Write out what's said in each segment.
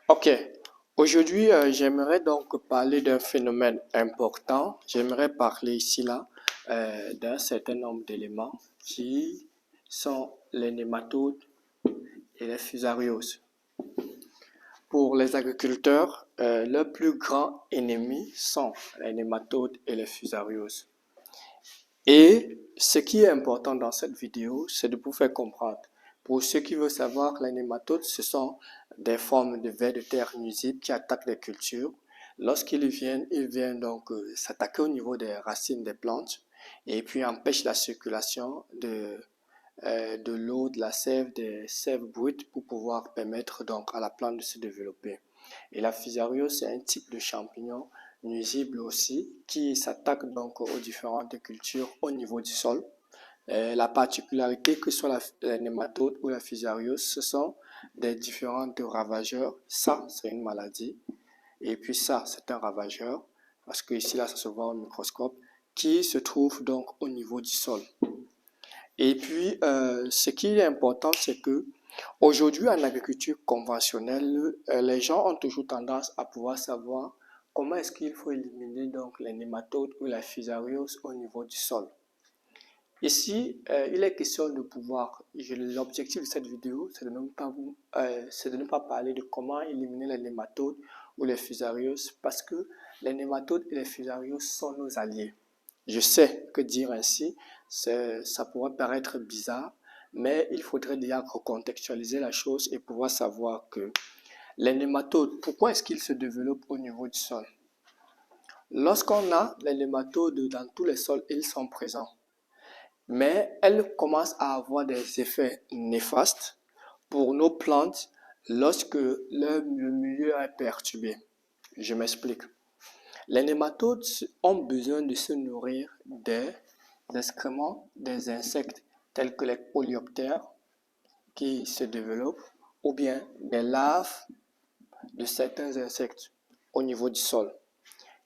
Ok, aujourd'hui j'aimerais donc parler d'un phénomène important. J'aimerais parler ici là d'un certain nombre d'éléments qui sont les nématodes et les fusarioses. Pour les agriculteurs, leurs plus grands ennemis sont les nématodes et les fusarioses. Et ce qui est important dans cette vidéo, c'est de vous faire comprendre. Pour ceux qui veulent savoir, les nématodes, ce sont des formes de vers de terre nuisibles qui attaquent les cultures. Lorsqu'ils viennent, ils viennent donc s'attaquer au niveau des racines des plantes et puis empêchent la circulation de l'eau, de la sève, des sèves brutes pour pouvoir permettre donc à la plante de se développer. Et la fusariose, c'est un type de champignon nuisible aussi qui s'attaque donc aux différentes cultures au niveau du sol. La particularité que soit la nématode ou la fusariose, ce sont des différents ravageurs. Ça, c'est une maladie. Et puis ça, c'est un ravageur. Parce que ici, là, ça se voit au microscope, qui se trouve donc au niveau du sol. Et puis, ce qui est important, c'est que aujourd'hui, en agriculture conventionnelle, les gens ont toujours tendance à pouvoir savoir comment est-ce qu'il faut éliminer donc les nématodes ou la fusariose au niveau du sol. Ici, il est question de pouvoir, l'objectif de cette vidéo, c'est de ne pas parler de comment éliminer les nématodes ou les fusarioses parce que les nématodes et les fusarioses sont nos alliés. Je sais que dire ainsi, ça pourrait paraître bizarre, mais il faudrait déjà recontextualiser la chose et pouvoir savoir que les nématodes, pourquoi est-ce qu'ils se développent au niveau du sol? Lorsqu'on a les nématodes dans tous les sols, ils sont présents. Mais elles commencent à avoir des effets néfastes pour nos plantes lorsque le milieu est perturbé. Je m'explique. Les nématodes ont besoin de se nourrir des excréments des insectes tels que les coléoptères qui se développent ou bien des larves de certains insectes au niveau du sol.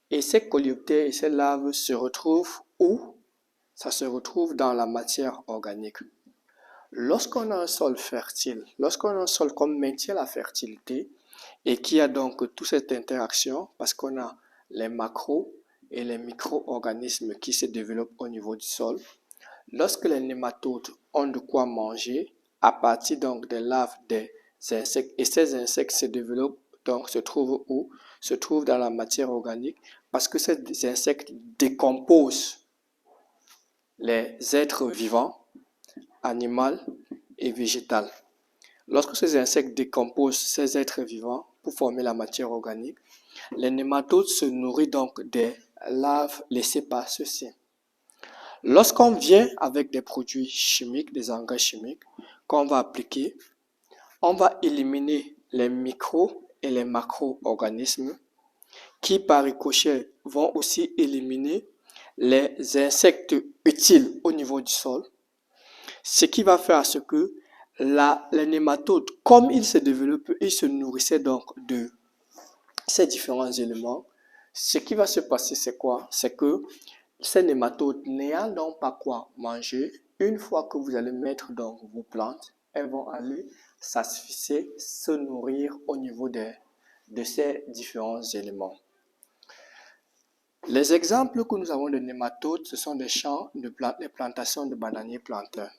Et ces coléoptères et ces larves se retrouvent où? Ça se retrouve dans la matière organique. Lorsqu'on a un sol fertile, lorsqu'on a un sol qui maintient la fertilité et qui a donc toute cette interaction, parce qu'on a les macros et les micro-organismes qui se développent au niveau du sol, lorsque les nématodes ont de quoi manger, à partir donc des larves des insectes, et ces insectes se développent, donc se trouvent où? Se trouvent dans la matière organique, parce que ces insectes décomposent les êtres vivants, animaux et végétaux. Lorsque ces insectes décomposent ces êtres vivants pour former la matière organique, les nématodes se nourrissent donc des larves laissées par ceux-ci. Lorsqu'on vient avec des produits chimiques, des engrais chimiques qu'on va appliquer, on va éliminer les micro et les macro-organismes qui par ricochet vont aussi éliminer les insectes utiles au niveau du sol, ce qui va faire ce que les nématodes, comme ils se développent, ils se nourrissaient donc de ces différents éléments. Ce qui va se passer, c'est quoi? C'est que ces nématodes n'ayant donc pas quoi manger, une fois que vous allez mettre dans vos plantes, elles vont aller s'asphyxier, se nourrir au niveau de ces différents éléments. Les exemples que nous avons de nématodes, ce sont des champs de les plantations de bananiers planteurs.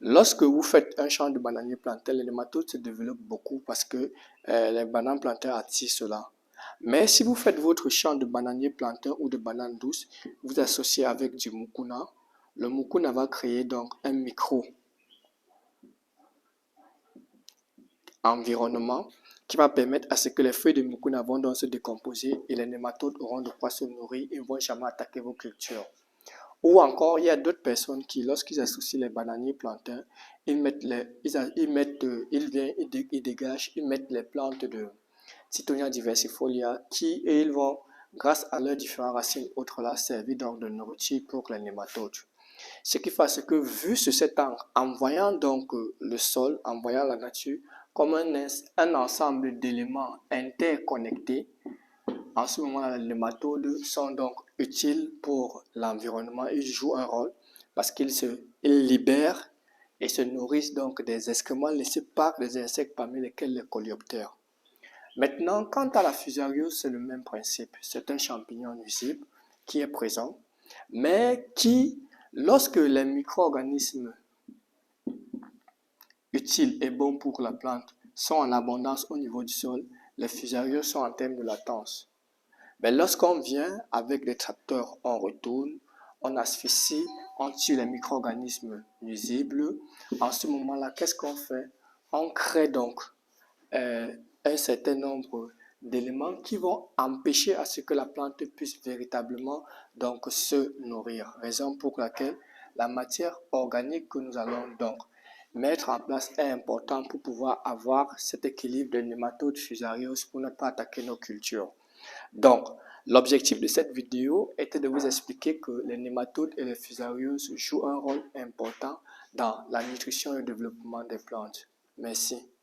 Lorsque vous faites un champ de bananiers planteurs, les nématodes se développent beaucoup parce que les bananes planteurs attirent cela. Mais si vous faites votre champ de bananiers planteurs ou de bananes douces, vous associez avec du mucuna. Le mucuna va créer donc un micro-environnement qui va permettre à ce que les feuilles de mucuna vont donc se décomposer et les nématodes auront de quoi se nourrir et ne vont jamais attaquer vos cultures. Ou encore, il y a d'autres personnes qui, lorsqu'ils associent les bananiers planteurs, ils dégagent, ils mettent les plantes de Tithonia diversifolia qui, et ils vont, grâce à leurs différentes racines autres là, servir donc de nourriture pour les nématodes. Ce qui fait que, vu sur cet angle, en voyant donc le sol, en voyant la nature, comme un ensemble d'éléments interconnectés, en ce moment, les nématodes sont donc utiles pour l'environnement. Ils jouent un rôle parce qu'ils libèrent et se nourrissent donc des excréments laissés par les insectes parmi lesquels les coléoptères. Maintenant, quant à la fusariose, c'est le même principe. C'est un champignon nuisible qui est présent, mais qui, lorsque les micro-organismes utiles et bons pour la plante sont en abondance au niveau du sol, les fusarioses sont en termes de latence. Mais lorsqu'on vient avec des tracteurs, on retourne, on asphyxie, on tue les micro-organismes nuisibles. En ce moment-là, qu'est-ce qu'on fait? On crée donc un certain nombre d'éléments qui vont empêcher à ce que la plante puisse véritablement donc se nourrir. Raison pour laquelle la matière organique que nous allons donc mettre en place est importante pour pouvoir avoir cet équilibre de nématodes fusarioses pour ne pas attaquer nos cultures. Donc, l'objectif de cette vidéo était de vous expliquer que les nématodes et les fusarioses jouent un rôle important dans la nutrition et le développement des plantes. Merci.